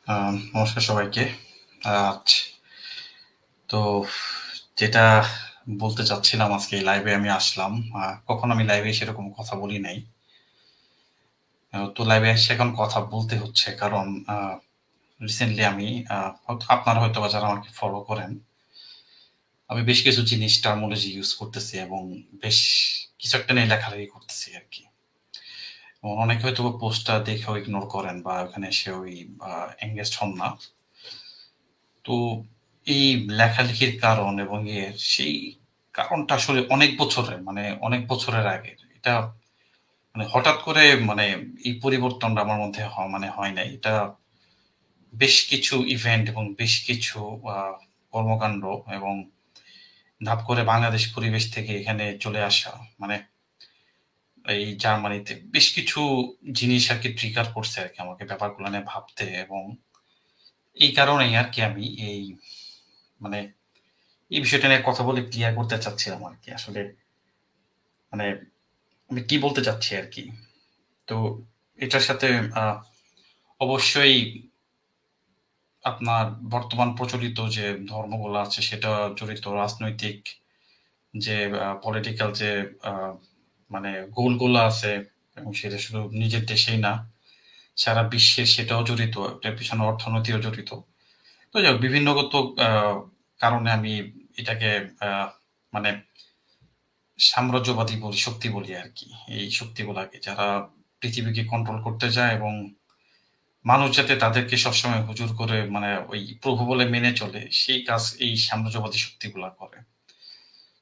নমস্কার সবাইকে। আজ তো যেটা বলতে চাচ্ছিলাম, আজকে লাইভে আমি আসলাম। কখনো আমি লাইভে সেরকম কথা বলি নাই। তো লাইভে এসে এখন কথা বলতে হচ্ছে, কারণ রিসেন্টলি আমি আপনারা হয়তোবা যারা আমাকে ফলো করেন, আমি বেশ কিছু জিনিস টার্মিনোলজি ইউজ করতেছি এবং বেশ কিছু একটা নিয়ে লেখালেখি করতেছি আরকি। এবং অনেকে হয়তোবা পোস্টটা দেখেও ইগনোর করেন বা ওখানে এসে ওই এনগেজড হন না। তো এই লেখালেখির কারণ এবং এর সেই কারণটা আসলে অনেক বছরের, মানে অনেক বছরের আগের। এটা মানে হঠাৎ করে মানে এই পরিবর্তনটা আমার মধ্যে মানে হয় নাই। এটা বেশ কিছু ইভেন্ট এবং বেশ কিছু কর্মকাণ্ড এবং ধাপ করে বাংলাদেশ পরিবেশ থেকে এখানে চলে আসা, মানে এই জার্মানিতে বেশ কিছু জিনিস আরকি ট্রিগার করছে আরকি আমাকে ব্যাপারগুলো নিয়ে ভাবতে, এবং এই কারণেই আরকি আমি এই মানে এই বিষয়টা নিয়ে কথা বলে ক্লিয়ার করতে চাচ্ছিলাম আরকি। আসলে মানে আমি কি বলতে চাচ্ছি আরকি। তো এটার সাথে আ অবশ্যই আপনার বর্তমান প্রচলিত যে ধর্মগুলো আছে সেটা জড়িত, রাজনৈতিক যে পলিটিক্যাল যে আ মানে গোলগুলো আছে, এবং সেটা শুধু নিজের দেশেই না, সারা বিশ্বে সেটাও জড়িত। এটার পিছনে অর্থনীতিও জড়িত। তো যাই হোক, বিভিন্নগত আ কারণে আমি এটাকে আ মানে সাম্রাজ্যবাদী বলি, শক্তি বলি আরকি। এই শক্তিগুলাকে যারা পৃথিবীকে কন্ট্রোল করতে যায় এবং মানুষ যাতে তাদেরকে সবসময় হুজুর করে মানে ওই প্রভু বলে মেনে চলে, সেই কাজ এই সাম্রাজ্যবাদী শক্তিগুলা করে।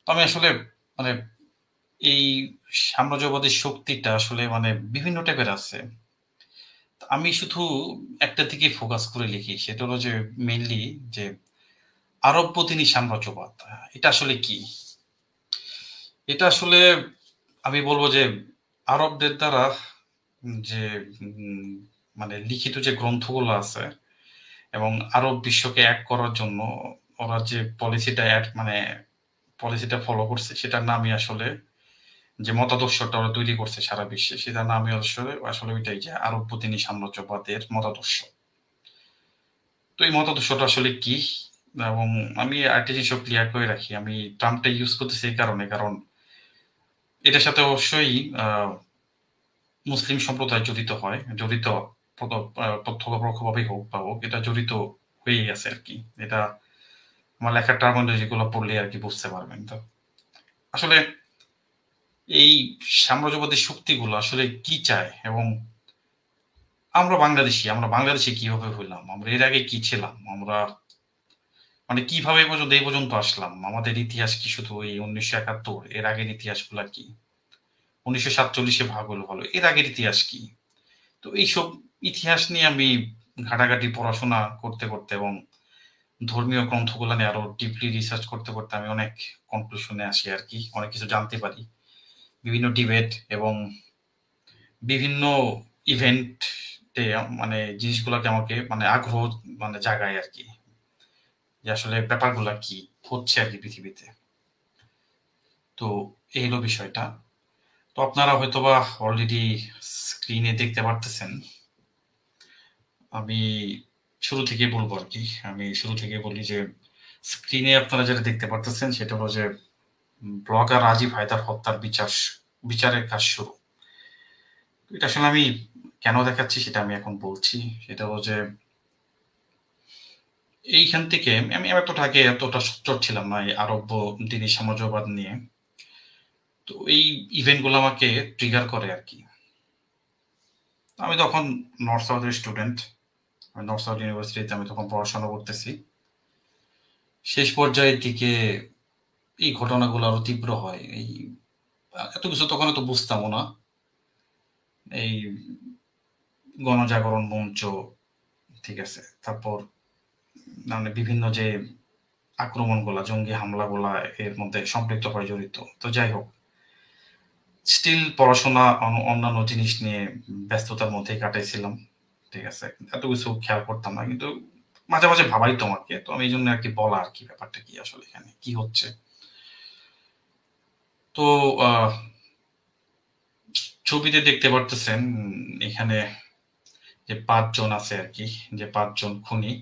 তো আমি আসলে মানে এই সাম্রাজ্যবাদী শক্তিটা আসলে মানে বিভিন্ন টাইপের আছে। তো আমি শুধু একটা দিকেই ফোকাস করে লিখি। সেটা হলো যে মেইনলি যে আরবপন্থী সাম্রাজ্যবাদ। এটা আসলে কি? এটা আসলে আমি বলব যে আরবদের দ্বারা যে উম মানে লিখিত যে গ্রন্থগুলো আছে এবং আরব বিশ্বকে এক করার জন্য ওরা যে পলিসিটা মানে পলিসিটা ফলো করছে, সেটার নামই আসলে, যে মতাদর্শটা ওরা তৈরি করছে সারা বিশ্বে, সেটার নামই আসলে আসলে ওইটাই, যে আরবপন্থী সাম্রাজ্যবাদের মতাদর্শ। তো এই মতাদর্শটা আসলে কি? এবং আমি আরেকটা জিনিসও ক্লিয়ার করে রাখি। আমি টার্মটা ইউজ করতেছি এই কারণে, কারণ এটার সাথে অবশ্যই আ মুসলিম সম্প্রদায় জড়িত হয়। জড়িত প্রত্যক্ষ পরোক্ষভাবেই হোক বা হোক, এটা জড়িত হয়েই আছে আরকি। এটা আমার লেখার টার্মিনোলজি গুলো পড়লেই আরকি বুঝতে পারবেন। তো আসলে এই সাম্রাজ্যবাদী শক্তিগুলো আসলে কি চায়, এবং আমরা বাংলাদেশে কিভাবে হইলাম? আমরা এর আগে কি ছিলাম? আমরা মানে কিভাবে এই পর্যন্ত আসলাম? আমাদের ইতিহাস কি শুধু এই ১৯৭১? এর আগের ইতিহাসগুলা কি? ১৯৪৭ এ ভাগ হলো ভালো। এর আগের ইতিহাস কি? তো এইসব ইতিহাস নিয়ে আমি ঘাটাঘাটি পড়াশোনা করতে এবং ধর্মীয় গ্রন্থগুলা নিয়ে আরো ডিপলি রিসার্চ করতে আমি অনেক কনক্লুশন এ আসি আরকি। অনেক কিছু জানতে পারি। বিভিন্ন ডিবেট এবং বিভিন্ন ইভেন্টে মানে জিনিসগুলাকে আমাকে মানে আগ্রহ মানে জাগায় আরকি। যে আসলে ব্যাপারগুলা কি হচ্ছে আরকি পৃথিবীতে। তো এই হলো বিষয়টা। তো আপনারা হয়তোবা অলরেডি স্ক্রিনে দেখতে পারতেছেন। আমি শুরু থেকেই বলবো আরকি। আমি শুরু থেকেই বলি যে স্ক্রিনে আপনারা যেটা দেখতে পারতেছেন সেটা হলো যে ব্লগার রাজীব হায়দার হত্যার বিচারের কাজ শুরু। এটা আসলে আমি কেন দেখাচ্ছি সেটা আমি এখন বলছি। সেটা হলো যে এইখান থেকে আমি এতটা আগে এতটা সোচ্চার ছিলাম না এই আরব্য দিনী সাম্রাজ্যবাদ নিয়ে। তো এই ইভেন্ট গুলো আমাকে ট্রিগার করে আরকি। আমি তখন নর্থ সাউথের স্টুডেন্ট। আমি নর্থ সাউথ ইউনিভার্সিটিতে আমি তখন পড়াশোনা করতেছি। শেষ পর্যায়ের দিকে এই ঘটনাগুলো আরো তীব্র হয়। এই এত কিছু তখন এত বুঝতামও না। এই গণজাগরণ মঞ্চ, ঠিক আছে? তারপর মানে বিভিন্ন যে আক্রমণগুলা, জঙ্গি হামলাগুলা এর মধ্যে সম্পৃক্ত হয়, জড়িত। তো যাই হোক, স্টিল পড়াশোনা অন্যান্য জিনিস নিয়ে ব্যস্ততার মধ্যেই কাটাইছিলাম। ঠিক আছে? এত কিছু খেয়াল করতাম না। কিন্তু মাঝে মাঝে ভাবাইতো আমাকে। তো আমি এইজন্য আরকি বলা আরকি, ব্যাপারটা কি আসলে এখানে? কি হচ্ছে? তো আ ছবিতে দেখতে পারতেছেন এখানে যে ৫ জন আছে আরকি, যে ৫ জন খুনি,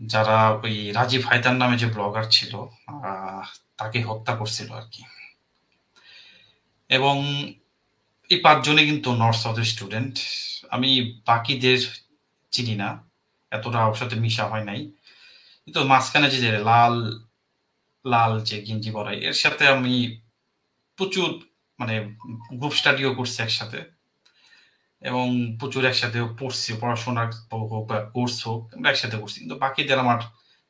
যারা ওই রাজীব হায়দার নামে যে ব্লগার ছিল, আহ তাকে হত্যা করছিল আরকি। এবং এই ৫ জনই কিন্তু নর্থ সাউথের স্টুডেন্ট। আমি বাকিদের চিনি না, এতটা ওর সাথে মিশা হয় নাই। কিন্তু মাঝখানে যে লাল লাল যে গেঞ্জি পরা, এর সাথে আমি প্রচুর মানে গ্রুপ স্টাডিও করছি একসাথে, এবং প্রচুর একসাথে পড়ছি, পড়াশোনার হোক বা কোর্স হোক, আমরা একসাথে করছি। কিন্তু বাকিদের আমার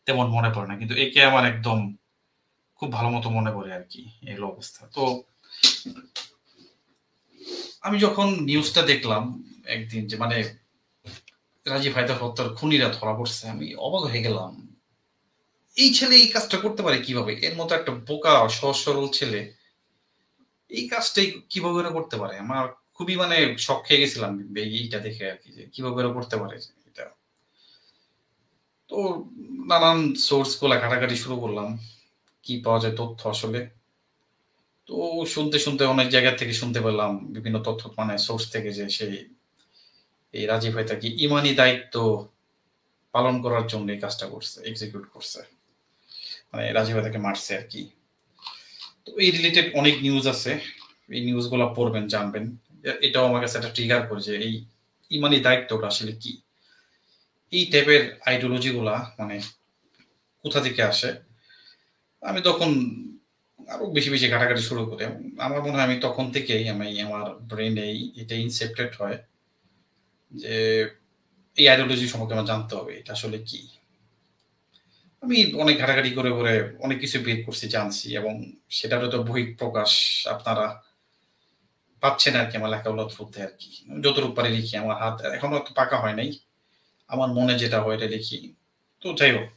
তেমন মনে পড়ে না। কিন্তু একে আমার একদম খুব ভালো মতো মনে পড়ে আরকি, এই হলো অবস্থা। তো আমি যখন নিউজটা দেখলাম একদিন যে মানে রাজীব হায়দার হত্যার খুনিরা ধরা পড়ছে, আমি অবাক হয়ে গেলাম। এই ছেলে এই কাজটা করতে পারে কিভাবে? এর মতো একটা বোকা সহজ সরল ছেলে এই কাজটাই কিভাবে ওরা করতে পারে? আমার খুবই মানে শক খেয়ে গেছিলাম এইটা দেখে আরকি, যে কিভাবে ওরা করতে পারে এটা। তো নানান সোর্স গুলা ঘাটাঘাটি শুরু করলাম। কি পাওয়া যায় তথ্য আসলে। তো শুনতে অনেক জায়গা থেকে শুনতে পেলাম বিভিন্ন তথ্য, মানে সোর্স থেকে, যে সেই এই রাজীব ভাই তাকে ইমানি দায়িত্ব পালন করার জন্য এই কাজটা করছে, এক্সিকিউট করছে। মানে রাজীব ভাই তাকে মারছে আরকি। তো এই রিলেটেড অনেক নিউজ আছে। এই নিউজ গুলা পড়বেন, জানবেন। এটাও আমার কাছে একটা ট্রিগার করে যে এই ইমানি দায়িত্বটা আসলে কি? এই টাইপের আইডিওলজি গুলা মানে কোথা থেকে আসে? আমি তখন আরো বেশি ঘাটাঘাটি শুরু করি। আমার মনে হয় আমি তখন থেকেই আমার ব্রেইনে এটা ইনসেপ্টেড হয় যে এই আইডিওলজি সম্পর্কে আমার জানতে হবে। এটা আসলে কি? আমি অনেক ঘাটাঘাটি করে অনেক কিছু বের করছি, জানছি, এবং সেটার হয়তো বহিঃপ্রকাশ আপনারা পাচ্ছেন আরকি আমার লেখাগুলোর থ্রুতে আরকি। যতটুকু পারি লিখি। আমার হাত এখনো অত পাকা হয় নাই। আমার মনে যেটা হয় এটা লিখি। তো যাই হোক,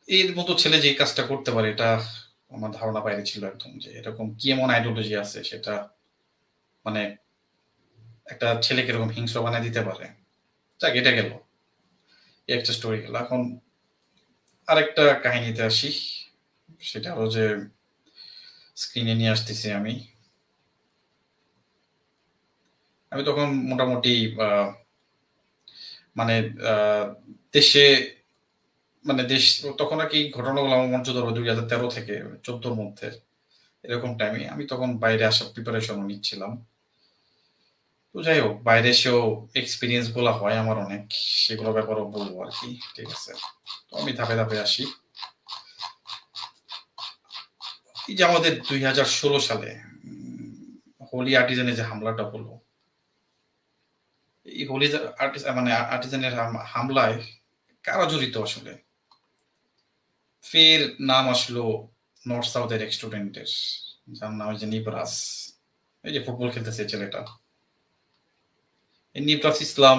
এর মতো ছেলে যে কাজটা করতে পারে এটা আমার ধারণা বাইরে ছিল একদম, যে এরকম কি এমন আইডিওলজি আছে সেটা মানে একটা ছেলেকে এরকম হিংস্র বানায় দিতে পারে। যাক, এটা গেল। এই একটা স্টোরি গেল। এখন আরেকটা কাহিনীতে আসি। সেটা হলো যে স্ক্রিনে নিয়ে আসতেছি আমি। আমি তখন মোটামুটি আ মানে আ দেশে মানে দেশ তখন আরকি ঘটনাগুলো আমার মনে হচ্ছে ধরো ২০১৩ থেকে ১৪ র মধ্যে। এরকম টাইমে আমি তখন বাইরে আসার প্রিপারেশন ও নিচ্ছিলাম। তো যাই হোক, বাইরে এসেও এক্সপেরিয়েন্স গুলা হয় আমার অনেক। সেগুলোর ব্যাপারেও বলবো আরকি। ঠিক আছে? তো আমি ধাপে ধাপে আসি। এই যে আমাদের ২০১৬ সালে হোলি আর্টিজান এ যে হামলাটা হলো, এই হোলি মানে আর্টিজানের হামলায় কারা জড়িত আসলে? ফের নাম আসলো নর্থ সাউথের এক স্টুডেন্টের, যার নাম হচ্ছে নিবরাস। এই যে ফুটবল খেলতেছে এই ছেলেটা। এই নিবরাস ইসলাম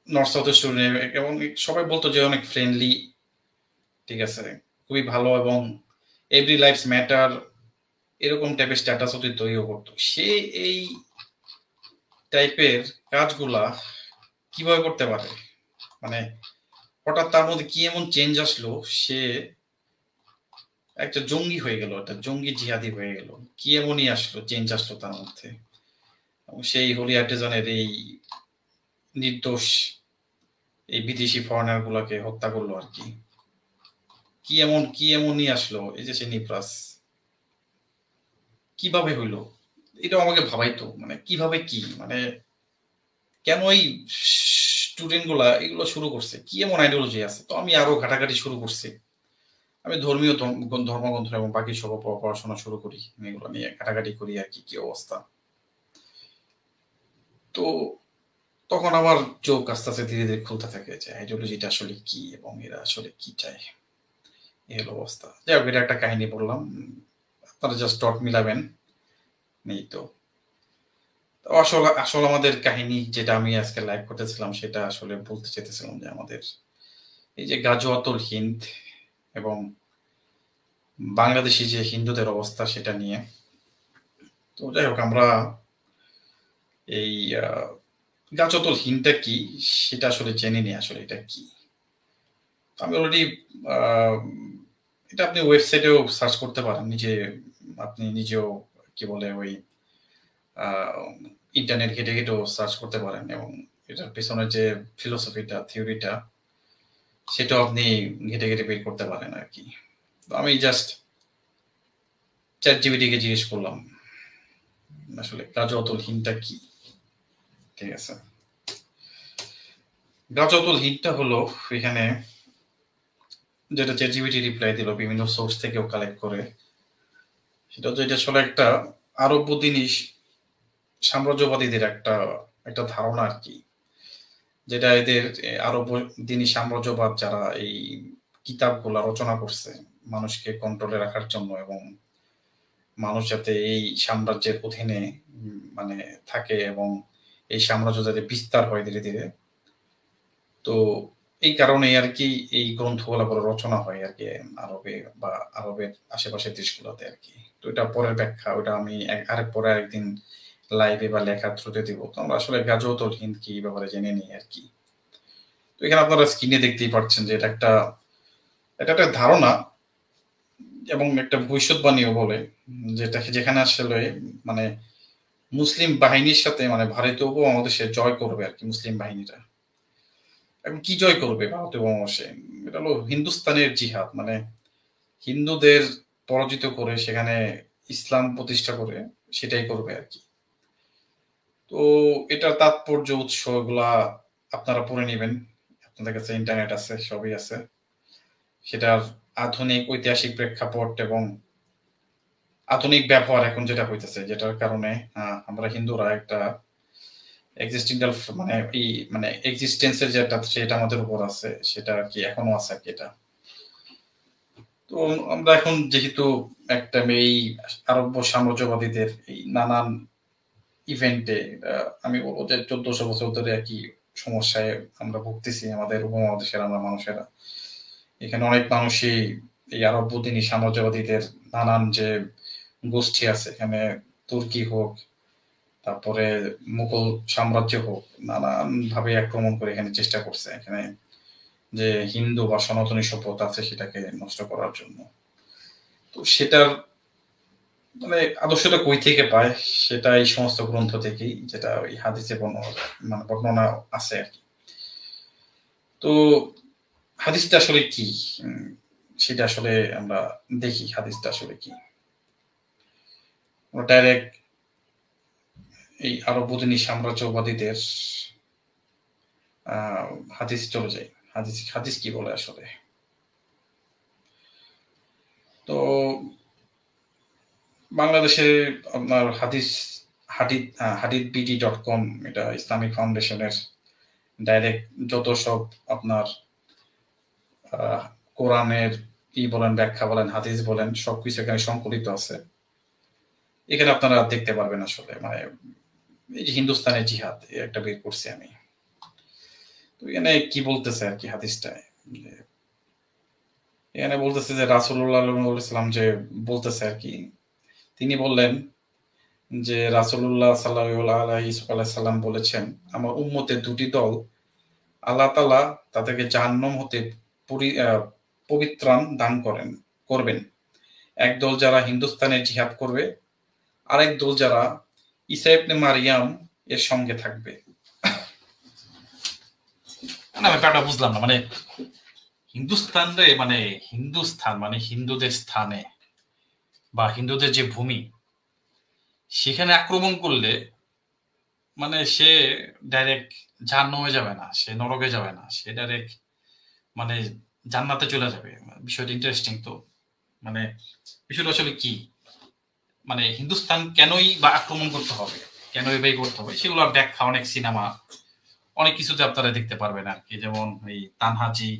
নর্থ সাউথের স্টুডেন্ট, এবং সবাই বলতো যে অনেক ফ্রেন্ডলি, ঠিক আছে? খুবই ভালো, এবং এভরি লাইফস ম্যাটার এরকম টাইপের স্ট্যাটাস অতি তৈরিও করতো। সে এই টাইপের কাজগুলা কিভাবে করতে পারে? মানে হঠাৎ তার মধ্যে কি এমন চেঞ্জ আসলো, সে একটা জঙ্গি হয়ে গেল, একটা জঙ্গি জিহাদি হয়ে গেল। কি এমনই আসলো, চেঞ্জ আসলো তার মধ্যে? এবং সেই হোলি আর্টিজানের এই নির্দোষ এই বিদেশি ফরেনার গুলাকে হত্যা করলো আরকি। কি এমনই আসলো এই যে সে নিবরাস? কিভাবে হইল? এটাও আমাকে ভাবাইতো। মানে কিভাবে কি? মানে কেন এই স্টুডেন্ট গুলা এগুলো শুরু করছে? কি এমন আইডিওলজি আছে? তো আমি আরো ঘাটাঘাটি শুরু করছি। আমি ধর্মীয় ধর্মগ্রন্থ এবং বাকি সব পড়াশোনা শুরু করি। আমি এগুলো নিয়ে ঘাটাঘাটি করি আরকি, কি অবস্থা। তো তখন আমার চোখ আস্তে ধীরে খুলতে থাকে যে আইডিওলজিটা আসলে কি এবং এরা আসলে কি চায়। এই হলো অবস্থা। যাই হোক, এটা একটা কাহিনী বললাম। আপনারা জাস্ট ডট মিলাবেন। এই তো। আসল আমাদের কাহিনী যেটা আমি আজকে লাইভ করতেছিলাম সেটা আসলে বলতে চাইতেছিলাম যে আমাদের এই যে গাজওয়াতুল হিন্দ এবং বাংলাদেশী যে হিন্দুদের অবস্থা সেটা নিয়ে। তো যাই হোক, আমরা এই গাজওয়াতুল হিন্দটা কি সেটা আসলে জেনে নিই আসলে এটা কি। আমি অলরেডি আ এটা আপনি ওয়েবসাইটেও সার্চ করতে পারেন। আপনি নিজেও কি বলে ওই ইন্টারনেট ঘেটে ঘেটেও সার্চ করতে পারেন এবং এটার পেছনে যে ফিলোসফিটা থিওরিটা সেটাও আপনি ঘেটে ঘেটে বের করতে পারেন আর কি। তো আমি জাস্ট চ্যাট জিপিটিকে জিজ্ঞেস করলাম আসলে গাজওয়াতুল হিন্দটা কি। ঠিক আছে, গাজওয়াতুল হিন্দটা হলো এখানে যেটা চ্যাট জিপিটি রিপ্লাই দিল বিভিন্ন সোর্স থেকেও কালেক্ট করে, সেটা হচ্ছে এটা আসলে একটা আরব জিনিস সাম্রাজ্যবাদীদের একটা একটা ধারণা আর কি, যেটা এদের আরব দিনী সাম্রাজ্যবাদ যারা এই কিতাবগুলা রচনা করছে মানুষকে কন্ট্রোলে রাখার জন্য এবং মানুষ যাতে এই সাম্রাজ্যের অধীনে মানে থাকে এবং এই সাম্রাজ্য যাতে বিস্তার হয় ধীরে ধীরে। তো এই কারণে আর কি এই গ্রন্থগুলা পরে রচনা হয় আর কি আরবে বা আরবের আশেপাশের দেশগুলোতে আর কি। তো এটা পরের ব্যাখ্যা, ওটা আমি আরেক পরে আরেকদিন লাইভে বা লেখার থ্রুতে দিব। তো আমরা আসলে গাজওয়াতুল হিন্দ কি এই ব্যাপারে জেনে নিই আর কি। তো এখানে আপনারা স্ক্রিনে দেখতেই পাচ্ছেন যে এটা একটা ধারণা এবং একটা ভবিষ্যৎবাণীও বলে, যেটা যেখানে আসলে মানে মুসলিম বাহিনীর সাথে মানে ভারতীয় উপমহাদেশে জয় করবে আর কি মুসলিম বাহিনীরা। এবং কি জয় করবে ভারতীয় উপমহাদেশে? এটা হলো হিন্দুস্তানের জিহাদ, মানে হিন্দুদের পরাজিত করে সেখানে ইসলাম প্রতিষ্ঠা করে সেটাই করবে আর কি। তো এটার তাৎপর্য উৎস এগুলা আপনারা পড়ে নেবেন, আপনাদের কাছে ইন্টারনেট আছে, সবই আছে। সেটার আধুনিক ঐতিহাসিক প্রেক্ষাপট এবং আধুনিক ব্যবহার এখন যেটা হইতেছে, যেটার কারণে আমরা হিন্দুরা একটা এক্সিস্টেন্সিয়াল মানে এই মানে এক্সিস্টেন্সের যেটা সেটা আমাদের উপর আছে, সেটা আর কি এখনো আছে আর কি এটা। তো আমরা এখন যেহেতু একটা এই আরব্য সাম্রাজ্যবাদীদের এই নানান ইভেন্টে আমি বলবো যে 1400 বছর ধরে আর কি সমস্যায় আমরা ভুগতেছি আমাদের উপমহাদেশের আমরা মানুষেরা। এখানে অনেক মানুষই এই আরব দিনী সাম্রাজ্যবাদীদের নানান যে গোষ্ঠী আছে, এখানে তুর্কি হোক, তারপরে মুঘল সাম্রাজ্য হোক, নানান ভাবে আক্রমণ করে এখানে চেষ্টা করছে এখানে যে হিন্দু বা সনাতনী সভ্যতা আছে সেটাকে নষ্ট করার জন্য। তো সেটার মানে আদর্শটা কই থেকে পায়, সেটা এই সমস্ত গ্রন্থ থেকেই, যেটা ওই হাদিসে মানে বর্ণনা আছে আর কি। তো হাদিসটা আসলে কি, সেটা আসলে আমরা দেখি হাদিসটা আসলে কি। আমরা ডাইরেক্ট এই আরব দিনী সাম্রাজ্যবাদীদের হাদিস চলে যাই। হাদিস কি বলে আসলে। তো বাংলাদেশে আপনার hadithbd.com, এটা ইসলামিক ফাউন্ডেশনের ডাইরেক্ট যত সব আপনার কোরআনের কি বলেন ব্যাখ্যা বলেন হাদিস বলেন সবকিছু এখানে সংকলিত আছে। এখানে আপনারা দেখতে পারবেন আসলে মানে এই যে হিন্দুস্তানের জিহাদ একটা বের করছি আমি। তো এখানে কি বলতেছে আর কি হাদিসটায়, এখানে বলতেছে যে রাসূলুল্লাহ সাল্লাল্লাহু আলাইহি ওয়াসাল্লাম যে বলতেছে আর কি, তিনি বললেন যে রাসূলুল্লাহ সাল্লাল্লাহু আলাইহি ওয়াসাল্লাম বলেছেন, আমার উম্মতের দুটি দল আল্লাহ তাআলা তাদেরকে জাহান্নাম হতে পবিত্রাণ দান করবেন। এক দল যারা হিন্দুস্তানে জিহাদ করবে, আরেক দল যারা ঈসা ইবনে মারইয়াম এর সঙ্গে থাকবে। না ব্যাপারটা বুঝলাম না, মানে হিন্দুস্তান রে মানে হিন্দুস্থান মানে হিন্দুদের স্থানে বা হিন্দুদের যে ভূমি সেখানে আক্রমণ করলে মানে সে ডাইরেক্ট জাহান্নামে যাবে না, সে নরকে যাবে না, সে ডাইরেক্ট মানে জান্নাতে চলে যাবে। বিষয়টা ইন্টারেস্টিং। তো মানে বিষয়টা আসলে কি, মানে হিন্দুস্তান কেনই বা আক্রমণ করতে হবে, কেনই বাই করতে হবে, সেগুলোর ব্যাখ্যা অনেক সিনেমা অনেক কিছুতে আপনারা দেখতে পারবেন আর কি। যেমন এই তানহাজি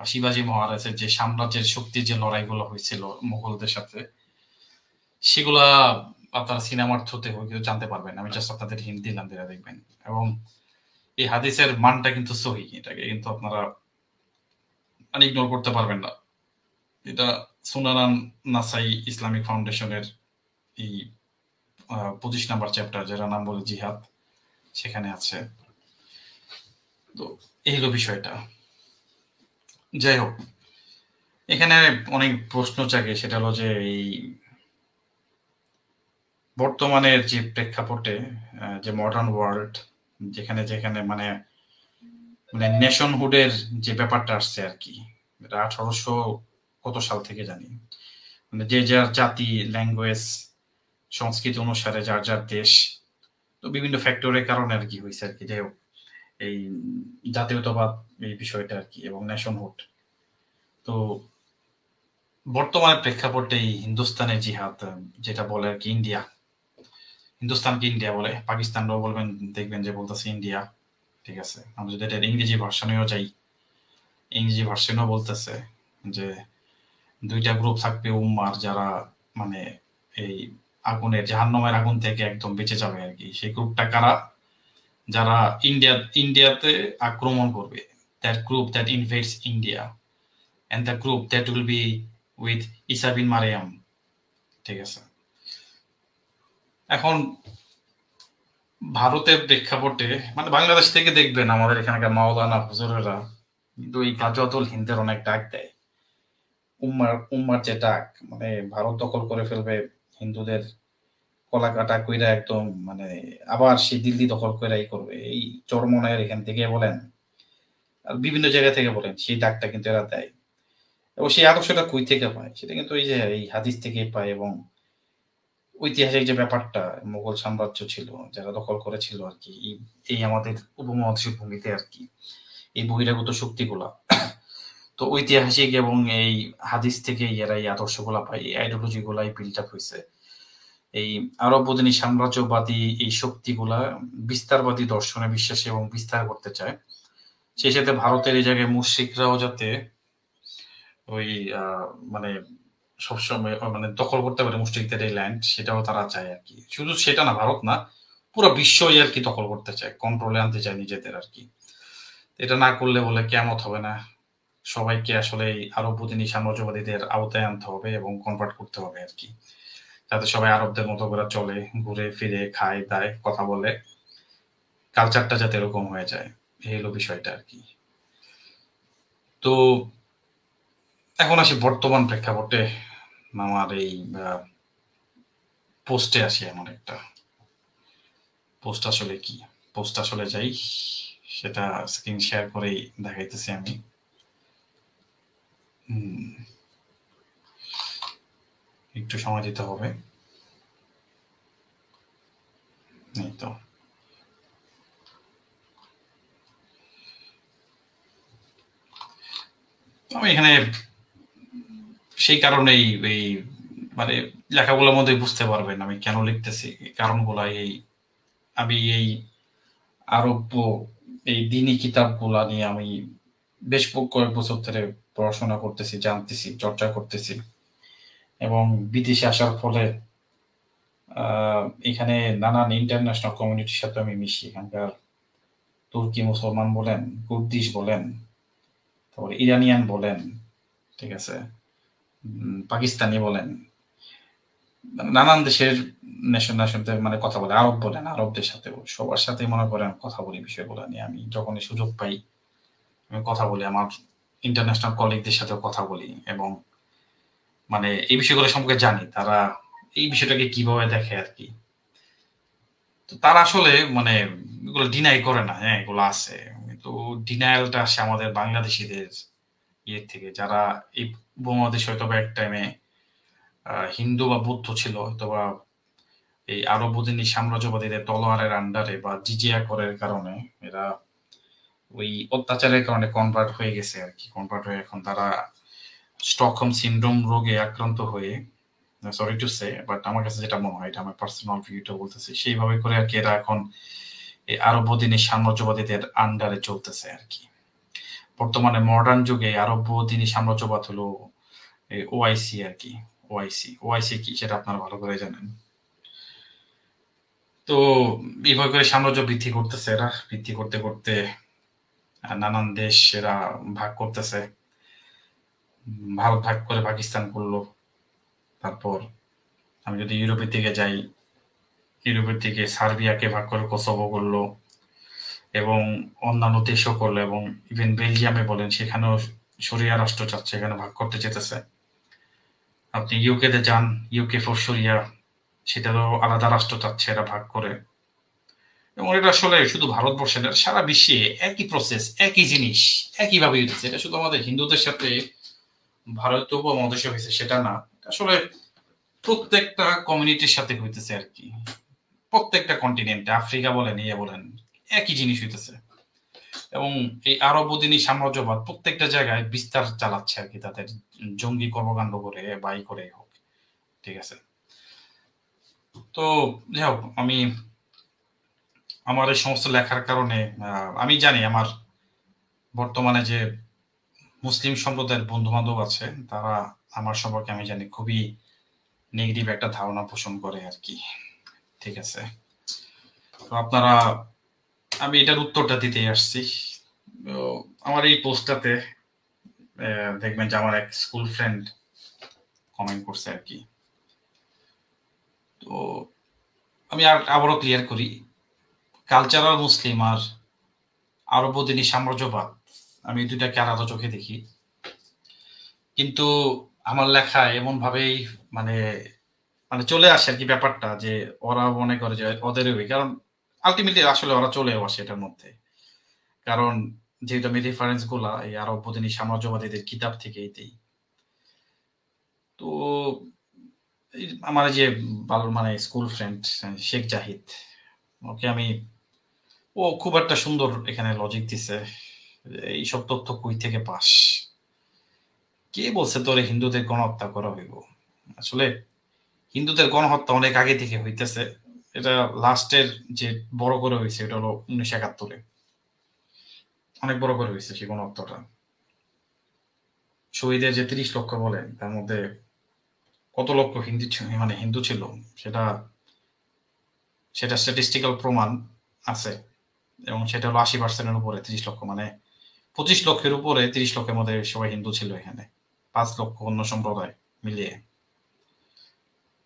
বা শিবাজী মহারাজের যে সাম্রাজ্যের শক্তির যে লড়াইগুলো হয়েছিল মুঘলদের সাথে, সেগুলা আপনারা সিনেমার থ্রুতে জানতে পারবেন। আমি জাস্ট আপনাদের হিন্ট দিলাম, যেটা দেখবেন। এবং এই হাদিসের মানটা কিন্তু সহি, এটাকে কিন্তু আপনারা মানে ইগনোর করতে পারবেন না। এটা সুনানান নাসাই ইসলামিক ফাউন্ডেশনের এই 25 নাম্বার চ্যাপ্টার, যেটা নাম বলে জিহাদ, সেখানে আছে। তো এই হলো বিষয়টা। যাই হোক, এখানে অনেক প্রশ্ন জাগে, সেটা হলো যে এই বর্তমানের যে প্রেক্ষাপটে যে মডার্ন ওয়ার্ল্ড যেখানে মানে নেশনহুডের যে ব্যাপারটা আসছে আরকি। এটা ১৮০০ কত সাল থেকে জানি। মানে যে যার জাতি, ল্যাঙ্গুয়েজ, সংস্কৃতি অনুসারে যার দেশ। তো বিভিন্ন ফ্যাক্টরের কারণে আরকি হইছে আরকি। যাই হোক, এই জাতীয়তাবাদ এই বিষয়টা আরকি এবং নেশনহুড। তো বর্তমানে প্রেক্ষাপটে এই হিন্দুস্তানের জিহাদ যেটা বলে আরকি ইন্ডিয়া। হিন্দুস্তানকে ইন্ডিয়া বলে। পাকিস্তানরাও বলবেন দেখবেন যে বলতেছে ইন্ডিয়া। ঠিক আছে? আমরা যদি এটার ইংরেজি ভার্সনেও যাই, ইংরেজি ভার্সনেও বলতেছে যে ২ টা গ্রুপ থাকবে উম্মার যারা মানে এই আগুনের জাহান্নামের আগুন থেকে একদম বেঁচে যাবে আরকি। সেই গ্রুপটা কারা? যারা ইন্ডিয়াতে আক্রমণ করবে। That group that invades India and the group that will be with ইসা বিন মারিয়াম। ঠিক আছে? এখন ভারতের প্রেক্ষাপটে মানে বাংলাদেশ থেকে দেখবেন আমাদের এখানকার মাওলানা হুজুরেরা কিন্তু এই গাজওয়াতুল হিন্দের অনেক ডাক দেয়। উম্মার যে ডাক মানে ভারত দখল করে ফেলবে, হিন্দুদের কলা কাটা কইরা একদম মানে আবার সেই দিল্লি দখল কইরা করবে। এই চরমনাইয়ের এখান থেকে বলেন, আর বিভিন্ন জায়গা থেকে বলেন, সেই ডাকটা কিন্তু এরা দেয়। এবং সেই আদর্শটা কই থেকে পায়? সেটা কিন্তু এই যে এই হাদিস থেকেই পায় এবং ঐতিহাসিক যে ব্যাপারটা মুঘল সাম্রাজ্য ছিল, যারা দখল করেছিল আরকি এই আমাদের উপমহাদেশের ভূমিতে আরকি। এই বহিরাগত শক্তিগুলা। তো ঐতিহাসিক এবং এই হাদিস থেকে এরা এই আদর্শগুলা পায়, এই আইডিওলজি গুলাই বিল্ট আপ হইছে। এই আরব বদিনী সাম্রাজ্যবাদী এই শক্তিগুলা বিস্তারবাদী দর্শনে বিশ্বাসী এবং বিস্তার করতে চায়। সেই সাথে ভারতের এই জায়গায় মুশরিকরাও যাতে ওই মানে সবসময় মানে দখল করতে পারে মুশরিকদের এই ল্যান্ড সেটাও তারা চায় আরকি। শুধু সেটা না ভারত না, পুরা বিশ্বই আরকি দখল করতে চায়। কন্ট্রোলে আনতে চায় নিজেদের আরকি। এটা না করলে বলে কেয়ামত হবে না। সবাইকে আসলে এই আরব বদিনী সাম্রাজ্যবাদীদের আওতায় আনতে হবে এবং কনভার্ট করতে হবে আরকি। যাতে সবাই আরবদের মতো করে চলে, ঘুরে ফিরে, খায়, দায়, কথা বলে। কালচারটা যাতে এরকম হয়ে যায়। এই হলো বিষয়টা আরকি। তো এখন আসি বর্তমান প্রেক্ষাপটে আমার এই আ পোস্টে আসি এমন একটা। পোস্ট আসলে কি? পোস্ট আসলে যাই, সেটা স্ক্রিন শেয়ার করেই দেখাইতেছি আমি। হুম, একটু সময় দিতে হবে। এই তো। আমি এখানে সেই কারণেই এই মানে লেখাগুলোর মধ্যেই বুঝতে পারবেন আমি কেন লিখতেছি। কারণগুলা আমি এই আরব্য এই দ্বীনি কিতাবগুলা নিয়ে আমি বেশ কয়েক বছর ধরে পড়াশোনা করতেছি, জানতেছি, চর্চা করতেছি এবং বিদেশে আসার ফলে আ এখানে নানান ইন্টারন্যাশনাল কমিউনিটির সাথে আমি মিশি। এখানকার তুর্কি মুসলমান বলেন, কুর্দিশ বলেন, তারপরে ইরানিয়ান বলেন, ঠিক আছে? পাকিস্তানি বলেন। নানান দেশের নেশনদের মানে কথা বলে। আরব বলেন, আরবদের সাথেও সবার সাথেই মনে করেন কথা বলি বিষয়গুলা নিয়ে। আমি যখনই সুযোগ পাই আমি কথা বলি। আমার ইন্টারন্যাশনাল কলিগদের সাথেও কথা বলি এবং মানে এই বিষয়গুলো সম্পর্কে জানি। তারা এই বিষয়টাকে কিভাবে দেখে আরকি। তো তারা আসলে মানে এগুলো ডিনাই করে না। হ্যাঁ, এগুলো আছে। কিন্তু ডিনায়ালটা আসে আমাদের বাংলাদেশীদের থেকে যারা এই উপমহাদেশে হয়তোবা এক টাইমে হিন্দু বা বৌদ্ধ ছিল হয়তোবা এই আরব বদিনী সাম্রাজ্যবাদীদের তলোয়ারের আন্ডারে বা জিজিয়া করের কারণে এরা ওই অত্যাচারের কারণে কনভার্ট হয়ে গেছে আরকি। কনভার্ট হয়ে এখন তারা স্টকহোম সিনড্রোম রোগে আক্রান্ত হয়ে সরি টু সে বাট আমার কাছে যেটা মনে হয় এটা আমার পার্সোনাল ভিউটা বলতেছি। সেইভাবে করে আরকি এরা এখন এই আরব বদিনী সাম্রাজ্যবাদীদের আন্ডারে চলতেছে আরকি। বর্তমানে মডার্ন যুগে আরব বদিনী সাম্রাজ্যবাদ হলো ওআইসি আরকি। ওআইসি কি সেটা আপনারা ভালো করে জানেন। তো এভাবে করে সাম্রাজ্য বৃদ্ধি করতেছে এরা। বৃদ্ধি করতে নানান দেশ এরা ভাগ করতেছে। ভারত ভাগ করে পাকিস্তান করল। তারপর আমি যদি ইউরোপের দিকে যাই, ইউরোপের দিকে সার্বিয়াকে ভাগ করে কোসোভো করল এবং অন্যান্য দেশও করল এবং ইভেন বেলজিয়ামে বলেন সেখানেও শরিয়া রাষ্ট্র চাচ্ছে, এখানে ভাগ করতে চেতেছে। আপনি ইউকেতে যান, ইউকে ফর শরিয়া সেটারও আলাদা রাষ্ট্র চাচ্ছে এরা ভাগ করে। এবং এটা আসলে শুধু ভারতবর্ষে না, সারা বিশ্বে একই প্রসেস, একই জিনিস, একইভাবে হইতেছে। এটা শুধু আমাদের হিন্দুদের সাথে ভারতীয় উপমহাদেশে হয়েছে সেটা না। আসলে প্রত্যেকটা কমিউনিটির সাথে হইতেছে আরকি। প্রত্যেকটা কন্টিনেন্টে আফ্রিকা বলেন, ইয়ে বলেন, একই জিনিস হইতেছে। এবং এই আরব অধীনী সাম্রাজ্যবাদ প্রত্যেকটা জায়গায় বিস্তার চালাচ্ছে আরকি তাদের জঙ্গি কর্মকাণ্ড করে বা ই করে হোক। ঠিক আছে? তো যাই হোক, আমার এই সমস্ত লেখার কারণে আমি জানি আমার বর্তমানে যে মুসলিম সম্প্রদায়ের বন্ধু-বান্ধব আছে, তারা আমার সম্পর্কে আমি জানি খুবই নেগেটিভ একটা ধারণা পোষণ করে আরকি। ঠিক আছে? তো আমি এটার উত্তরটা দিতেই আসছি। তো আমার এই পোস্টটাতে দেখবেন যে আমার এক স্কুল ফ্রেন্ড কমেন্ট করছে আরকি। তো আমি আবারও ক্লিয়ার করি। কালচারাল মুসলিম আর আরব অধীনী সাম্রাজ্যবাদ, আমি দুইটাকে আলাদা চোখে দেখি। কিন্তু আমার লেখায় এমনভাবেই মানে মানে চলে আসে আরকি ব্যাপারটা যে ওরা মনে করে যে ওদেরই, কারণ আল্টিমেটলি আসলে ওরা চলেও আসে এটার মধ্যে। কারণ যেহেতু আমি রেফারেন্স গুলা এই আরব অধীনী সাম্রাজ্যবাদীদের কিতাব থেকেই দেই। তো আমার এই যে মানে স্কুল ফ্রেন্ড শেখ জাহিদ, ওকে ও খুব একটা সুন্দর এখানে লজিক দিছে। এইসব তথ্য কই থেকে পাস? কে বলছে তোরে হিন্দুদের গণহত্যা করা হইব? আসলে হিন্দুদের গণহত্যা অনেক আগে থেকে হইতেছে। এটা লাস্টের যে বড় করে হইছে এটা হলো ১৯৭১ এ। অনেক বড় করে হইছে সেই গণহত্যাটা। শহীদের যে ৩০ লক্ষ বলেন, তার মধ্যে কত লক্ষ হিন্দু ছিল সেটা সেটা স্ট্যাটিস্টিক্যাল প্রমাণ আছে। এবং সেটা হলো ৮০% এর উপরে ৩০ লক্ষ, মানে ২৫ লক্ষের উপরে ৩০ লক্ষের মধ্যে সবাই হিন্দু ছিল এখানে। ৫ লক্ষ অন্য সম্প্রদায় মিলিয়ে।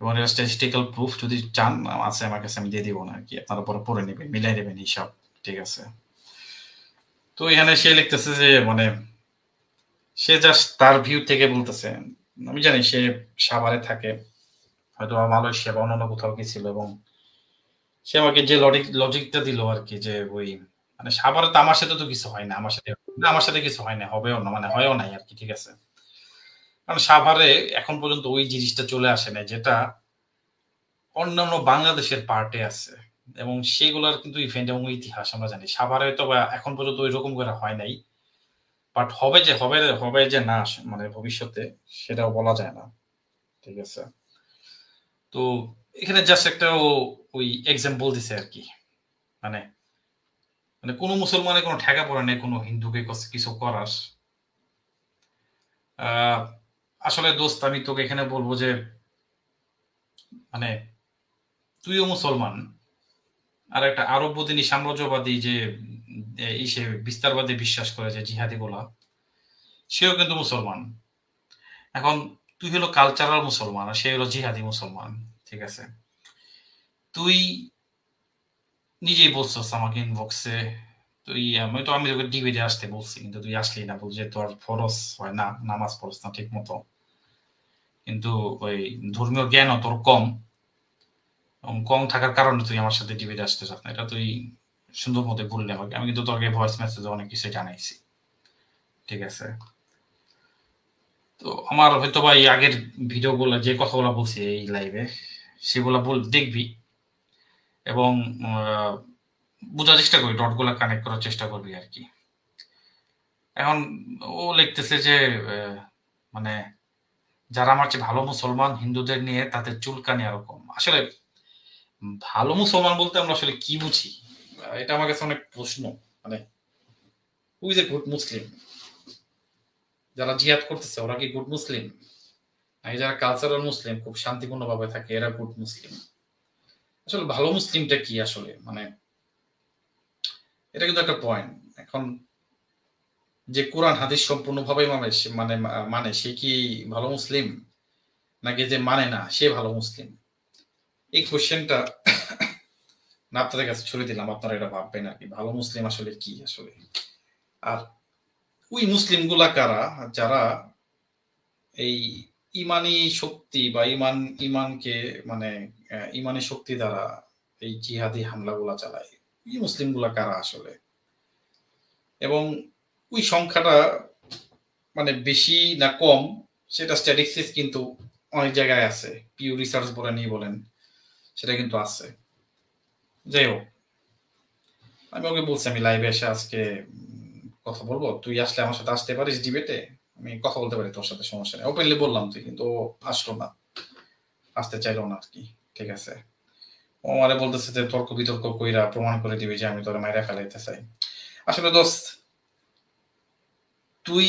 এবং এটা স্ট্যাটিস্টিক্যাল প্রুফ যদি চান আছে আমার কাছে, আমি দিয়ে দিব না আরকি। আপনারা পরে পড়ে নিবেন, মিলাই নিবেন হিসাব। ঠিক আছে? তো এখানে সে লিখতেছে যে মানে সে জাস্ট তার ভিউ থেকে বলতেছে। আমি জানি সে সাভারে থাকে। হয়তোবা মালয়েশিয়া বা অন্যান্য কোথাও গেছিল এবং সে আমাকে যে লজিকটা দিল আরকি যে ওই মানে সাভারে তো আমার সাথে তো কিছু হয় না। আমার সাথে কিছু হয় না। হবেও না, মানে হয়ও নাই আরকি। ঠিক আছে? কারণ সাভারে এখন পর্যন্ত ওই জিনিসটা চলে আসে নাই যেটা অন্যান্য বাংলাদেশের পার্টে আছে। এবং সেগুলার কিন্তু ইভেন্ট এবং ইতিহাস আমরা জানি। সাভারে হয়তোবা এখন পর্যন্ত ঐরকম করে হয় নাই। বাট হবে যে না মানে ভবিষ্যতে, সেটাও বলা যায় না। ঠিক আছে? তো এখানে জাস্ট একটা ওই এক্সাম্পল দিছে আরকি। মানে মানে কোন মুসলমানের কোন ঠেকা পড়ে নাই কোন হিন্দুকে কিছু করার। আ আসলে দোস্ত আমি তোকে এখানে বলব যে মানে তুইও মুসলমান। আর একটা আরববাদিনী সাম্রাজ্যবাদী যে ইসে বিস্তারবাদে বিশ্বাস করে যে জিহাদি গুলা, সেও কিন্তু মুসলমান। এখন তুই হলো কালচারাল মুসলমান আর সে হলো জিহাদি মুসলমান। ঠিক আছে? তুই নিজেই বলছস আমাকে ইনবক্সে, আমি তোকে ডিবেটে আসতে বলছি কিন্তু তুই আসলি না, বলছি যে তোর ফরজ হয় না, নামাজ পড়ছ না ঠিক মতো, কিন্তু ওই ধর্মীয় জ্ঞানও তোর কম এবং কম থাকার কারণে তুই আমার সাথে ডিবেটে আসতে চাস না। এটা তুই সুন্দর মতো বললি আমাকে। আমি কিন্তু তোকে ভয়েস মেসেজে অনেক কিছু জানাইছি। ঠিক আছে? তো আমার হয়তোবা এই আগের ভিডিওগুলো যে কথাগুলো বলছি এই লাইভে সেগুলা দেখবি এবং বোঝার চেষ্টা করবি, ডটগুলা কানেক্ট করার চেষ্টা করবি আরকি। এখন ও লিখতেছে যে মানে যারা আমার চেয়ে ভালো মুসলমান হিন্দুদের নিয়ে তাদের চুলকানি আরো কম। আসলে ভালো মুসলমান বলতে আমরা আসলে কি বুঝি? এটা আমার কাছে অনেক প্রশ্ন। মানে হু ইজ এ গুড মুসলিম? যারা জিহাদ করতেছে ওরা কি গুড মুসলিম? নাকি যারা কালচারাল মুসলিম খুব শান্তিপূর্ণভাবে থাকে এরা গুড মুসলিম? আসলে ভালো মুসলিমটা কি আসলে? মানে এটা কিন্তু একটা পয়েন্ট। এখন যে কোরআন হাদিস সম্পূর্ণভাবে মানে সে কি ভালো মুসলিম? নাকি যে মানে না সে ভালো মুসলিম? এই কোয়েশ্চেনটা না আপনাদের কাছে ছুড়ে দিলাম। আপনারা এটা ভাববেন আরকি। ভালো মুসলিম আসলে কি আসলে? আর ওই মুসলিমগুলা কারা? যারা এই ইমানি শক্তি বা ইমানকে মানে ইমানি শক্তি দ্বারা এই জিহাদি হামলাগুলা চালায়, এই মুসলিমগুলা কারা আসলে? এবং ওই সংখ্যাটা মানে বেশি না কম সেটা স্ট্যাটিস্টিক্স কিন্তু অনেক জায়গায় আছে। পিউ রিসার্চ বলেনই বলেন, সেটা কিন্তু আছে। যাই হোক, আমি ওকে বলছি আমি লাইভে এসে আজকে কথা বলবো, তুই আসলে আমার সাথে আসতে পারিস ডিবেটে, আমি কথা বলতে পারি তোর সাথে, সমস্যা নেই। ওপেনলি বললাম তুই, কিন্তু ও আসলো না, আসতে চাইলো না আর কি। ঠিক আছে, ও আমারে বলতেছে যে তর্ক বিতর্ক কইরা প্রমাণ করে দিবে যে আমি তোরে মাইরা ফেলাইতে চাই। আসলে দোস্ত, তুই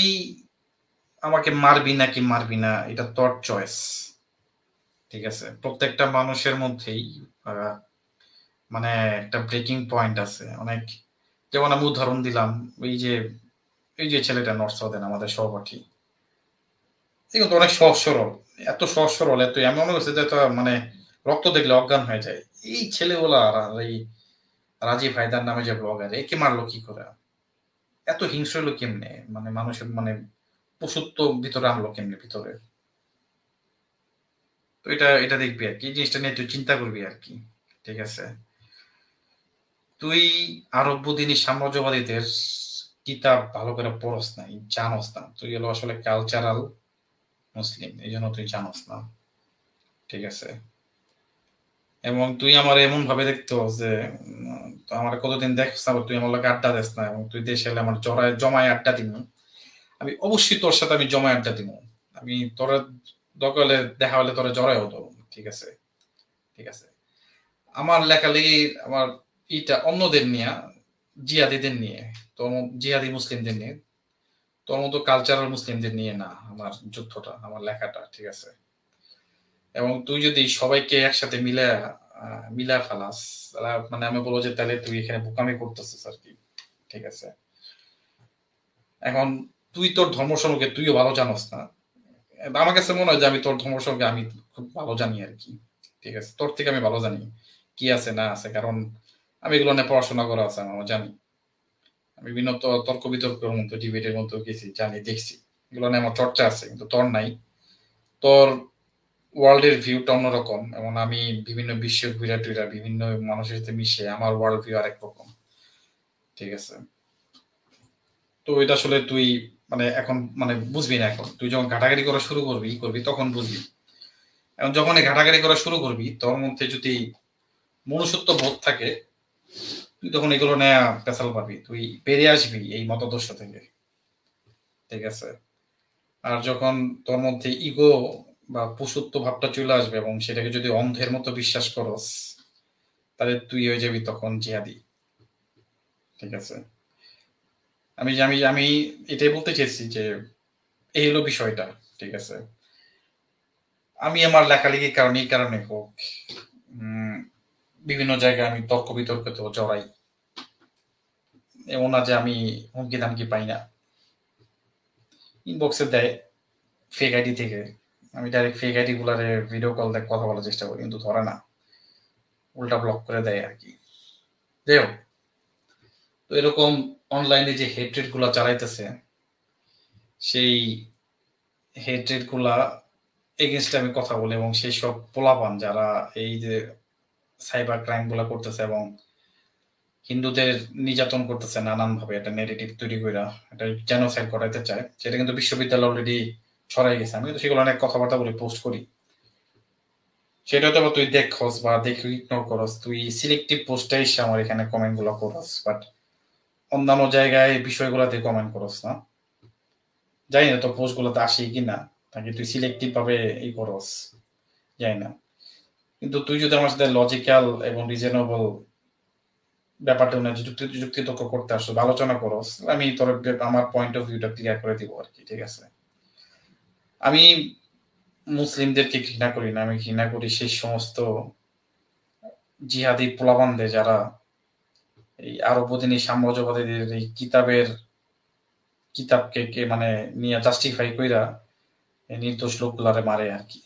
আমাকে মারবি নাকি মারবি না এটা তোর চয়েস। ঠিক আছে, প্রত্যেকটা মানুষের মধ্যেই মানে একটা ব্রেকিং পয়েন্ট আছে অনেক। যেমন আমি উদাহরণ দিলাম, এই যে ছেলেটা নর্থ সাউথেন আমাদের সহপাঠী, কিন্তু অনেক সহজ সরল, এত সহজ সরল, এত আমি মনে করছি যে মানে রক্ত দেখলে অজ্ঞান হয়ে যায়। এই ছেলেগুলা আর এই রাজীব হায়দার নামে যে ব্লগার, একে মারলো কি করে? এত হিংস্র হলো কেমনে? মানে মানুষের মানে পশুত্ব ভিতরে আনলো কেমনে ভিতরে? তো এটা দেখবি আর কি, এই জিনিসটা নিয়ে তুই চিন্তা করবি আর কি। ঠিক আছে, তুই আরব্যদিনী সাম্রাজ্যবাদীদের কিতাব ভালো করে পড়স নাই, জানস না। তুই হলো আসলে কালচারাল মুসলিম, এই জন্য তুই জানস না। ঠিক আছে, এবং তুই আমার এমন ভাবে দেখতো যে আমার কতদিন দেখছ না, তুই আমার লোক আড্ডা দিস না, এবং তুই দেশে এলে আমার জমায় আড্ডা দিব। আমি অবশ্যই তোর সাথে আমি জমায় আড্ডা দিব। আমি তোর দরকার হলে দেখা হলে তোরা জড়াই হতো। ঠিক আছে, ঠিক আছে, আমার লেখালেখি আমার ইটা অন্যদের নিয়ে, জিহাদিদের নিয়ে, তোর জিহাদি মুসলিমদের নিয়ে, তোর মতো কালচারাল মুসলিমদের নিয়ে না আমার যুদ্ধটা, আমার লেখাটা। ঠিক আছে, এবং তুই যদি সবাইকে একসাথে মিলা ফেলাস, মানে আমি বলবো যে তাহলে তুই এখানে বোকামি করতেছিস আর কি। ঠিক আছে, এখন তুই তোর ধর্ম সম্পর্কে তুইও ভালো জানোস না। আমার কাছে মনে হয় যে আমি তোর ধর্ম সম্পর্কে আমি খুব ভালো জানি আর কি। ঠিক আছে, তোর থেকে আমি ভালো জানি কি আছে না আছে, কারণ আমি এগুলো নিয়ে পড়াশোনা করা আছে আমার, জানি। আমি বিভিন্ন তর্ক বিতর্কের মতো ডিবেটের মতো গেছি, জানি, দেখছি, এগুলো নিয়ে আমার চর্চা আছে, কিন্তু তোর নাই। তোর ওয়ার্ল্ডের ভিউটা অন্যরকম, এবং আমি বিভিন্ন বিশ্ব ঘুরা টুরা বিভিন্ন মানুষের সাথে মিশে আমার ওয়ার্ল্ড ভিউ আরেক রকম। ঠিক আছে, তো এটা আসলে তুই মানে এখন মানে বুঝবি না। এখন তুই যখন ঘাটাঘাটি করা শুরু করবি তখন বুঝবি। এখন যখন এই ঘাটাঘাটি করা শুরু করবি, তোর মধ্যে যদি মনুষ্যত্ব বোধ থাকে, তুই তখন এগুলো নেয়া পেশাল পাবি, তুই বেরিয়ে আসবি এই মতাদর্শ থেকে। ঠিক আছে, আর যখন তোর মধ্যে ইগো বা পশুত্ব ভাবটা চলে আসবে এবং সেটাকে যদি অন্ধের মতো বিশ্বাস করস, তাহলে তুই হয়ে যাবি তখন জিহাদি। ঠিক আছে, আমি আমি আমি এটাই বলতে চেয়েছি যে এই হলো বিষয়টা। ঠিক আছে, আমি আমার লেখালেখির কারণে এই কারণে হোক, বিভিন্ন জায়গায় আমি তর্ক বিতর্কে তো জড়াই, এমন না যে আমি হুমকি ধামকি পাই না। ইনবক্সে দেয় ফেক আইডি থেকে, আমি ডাইরেক্ট ফেক আইডি গুলারে ভিডিও কল দেখ কথা বলার চেষ্টা করি, কিন্তু ধরে না, উল্টা ব্লক করে দেয় আর কি। যাই হোক, তো এরকম অনলাইনে যে হেট্রেড গুলা চালাইতেছে, সেই হেট্রেড গুলা এগেনস্টে আমি কথা বলি, এবং সেই সব পোলাপান যারা এই যে সাইবার ক্রাইম গুলা করতেছে এবং হিন্দুদের নির্যাতন করতেছে নানান ভাবে, একটা নেগেটিভ তৈরি করে একটা জেনোসাইড করাইতে চায়, সেটা কিন্তু বিশ্ববিদ্যালয় অলরেডি ছড়াই গেছে। আমি কিন্তু সেগুলো অনেক কথাবার্তা বলি, পোস্ট করি। সেটা তো তুই দেখছস বা দেখে ইগনোর করস, তুই সিলেক্টিভ পোস্টে এসে আমার এখানে কমেন্ট গুলো করস, বাট অন্যান্য জায়গায় বিষয়গুলোতে কমেন্ট করস না। জানি না তোর পোস্ট গুলোতে আসে কিনা, তাকে তুই সিলেক্টিভ ভাবে এই করস, জানি না। কিন্তু তুই যদি আমার সাথে লজিক্যাল এবং রিজনেবল ব্যাপারটা নিয়ে যুক্তি তর্ক করতে আসো, আলোচনা করস, আমি তোর আমার পয়েন্ট অফ ভিউটা ক্লিয়ার করে দিব আর কি। ঠিক আছে, আমি মুসলিমদেরকে ঘৃণা করি না, আমি ঘৃণা করি সেই সমস্ত জিহাদি পোলাপানদের যারা এই আরবদিনী সাম্রাজ্যবাদীদের এই কিতাবকে মানে নিয়ে জাস্টিফাই কইরা এই নির্দোষ লোকগুলারে মারে আর কি।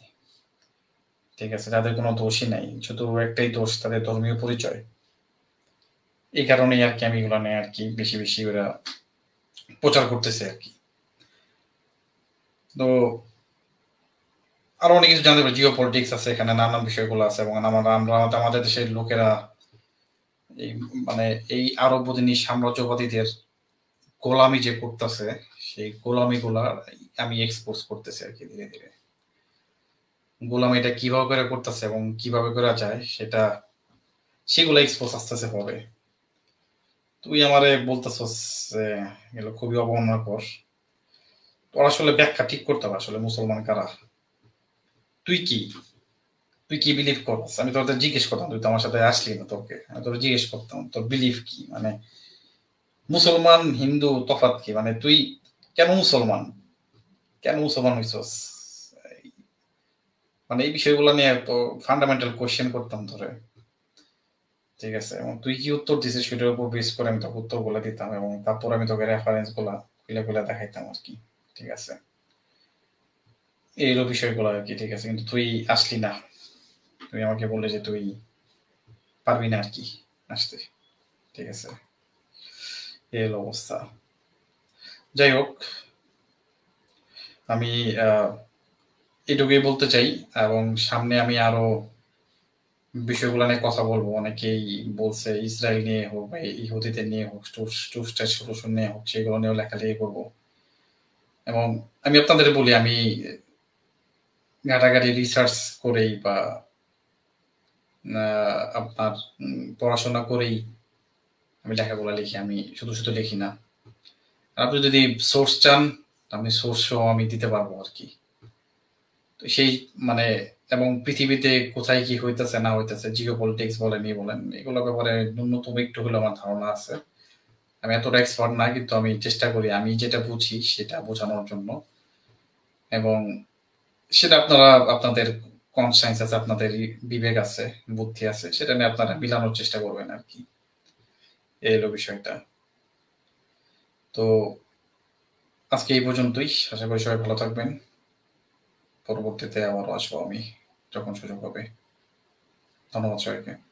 ঠিক আছে, তাদের কোনো দোষই নাই, শুধু একটাই দোষ, তাদের ধর্মীয় পরিচয়। এই কারণেই আর কি আমি এগুলো নিয়ে আর কি বেশি বেশি ওরা প্রচার করতেছে আর কি। তো আরো অনেক কিছু জানতে পারি। জিও পলিটিক্স আছে, এখানে নানান বিষয়গুলো আছে এবং আমরা আমাদের দেশের লোকেরা এই মানে এই আরব-বদিনী সাম্রাজ্যবাদীদের গোলামি যে করতেছে, সেই গোলামিগুলা আমি এক্সপোজ করতেছি আরকি ধীরে, ধীরে। গোলামিটা কিভাবে করে করতেছে এবং কিভাবে করা যায় সেগুলো এক্সপোজ আস্তে, আস্তে হবে। তুই আমারে বলতেছস যে এগুলো খুবই অবমাননাকর। তোর আসলে ব্যাখ্যা ঠিক করতে হবে আসলে মুসলমান কারা? তুই কি? তুই কি বিলিভ করস? আমি তোদের জিজ্ঞেস করতাম, তুই তো আমার সাথে আসলি না তোকে। আমি তোরে জিজ্ঞেস করতাম তোর বিলিভ কি? মানে মুসলমান, হিন্দু তফাৎ কি? মানে তুই কেন মুসলমান? কেন মুসলমান হইছস? এই মানে এই বিষয়গুলো নিয়ে তো ফান্ডামেন্টাল কোয়েশ্চেন করতাম তোরে। ঠিক আছে? এবং তুই কি উত্তর দিছিস সেটার উপর বেস করে আমি তোকে উত্তরগুলা দিতাম এবং তারপর আমি তোকে রেফারেন্স গুলা খুলে, খুলে দেখাইতাম আরকি। ঠিক আছে? এই হলো বিষয়গুলো আরকি। ঠিক আছে? কিন্তু তুই আসলি না। তুই আমাকে বললি যে তুই পারবি না আরকি আসতে। ঠিক আছে? এই হলো অবস্থা। যাই হোক, আমি আ এটুকুই বলতে চাই এবং সামনে আমি আরো বিষয়গুলো নিয়ে কথা বলবো। অনেকেই বলছে ইসরায়েল নিয়ে হোক বা ইহুদিদের নিয়ে হোক, টু স্টেট সলিউশন নিয়ে হোক, সেগুলো নিয়েও লেখালেখি করব। এবং আমি আপনাদের বলি আমি ঘাটাঘাটি রিসার্চ করেই বা আ আপনার পড়াশোনা করেই আমি লেখাগুলা লিখি। আমি শুধু, শুধু লিখি না। আপনি যদি সোর্স চান, আমি সোর্স সহ আমি দিতে পারবো আরকি। তো সেই মানে এবং পৃথিবীতে কোথায় কি হইতেছে না হইতেছে, জিওপলিটিক্স বলেন, বলেন, এগুলোর ব্যাপারে ন্যূনতম একটু হলেও আমার ধারণা আছে। আমি এতটা এক্সপার্ট না, কিন্তু আমি চেষ্টা করি আমি যেটা বুঝি সেটা বোঝানোর জন্য। এবং সেটা আপনারা আপনাদের কনসায়েন্স আছে, আপনাদের বিবেক আছে, বুদ্ধি আছে। সেটা নিয়ে আপনারা মিলানোর চেষ্টা করবেন আরকি। এই হলো বিষয়টা। তো আজকে এই পর্যন্তই। আশা করি সবাই ভালো থাকবেন। পরবর্তীতে আবারও আসবো আমি যখন সুযোগ হবে। ধন্যবাদ সবাইকে।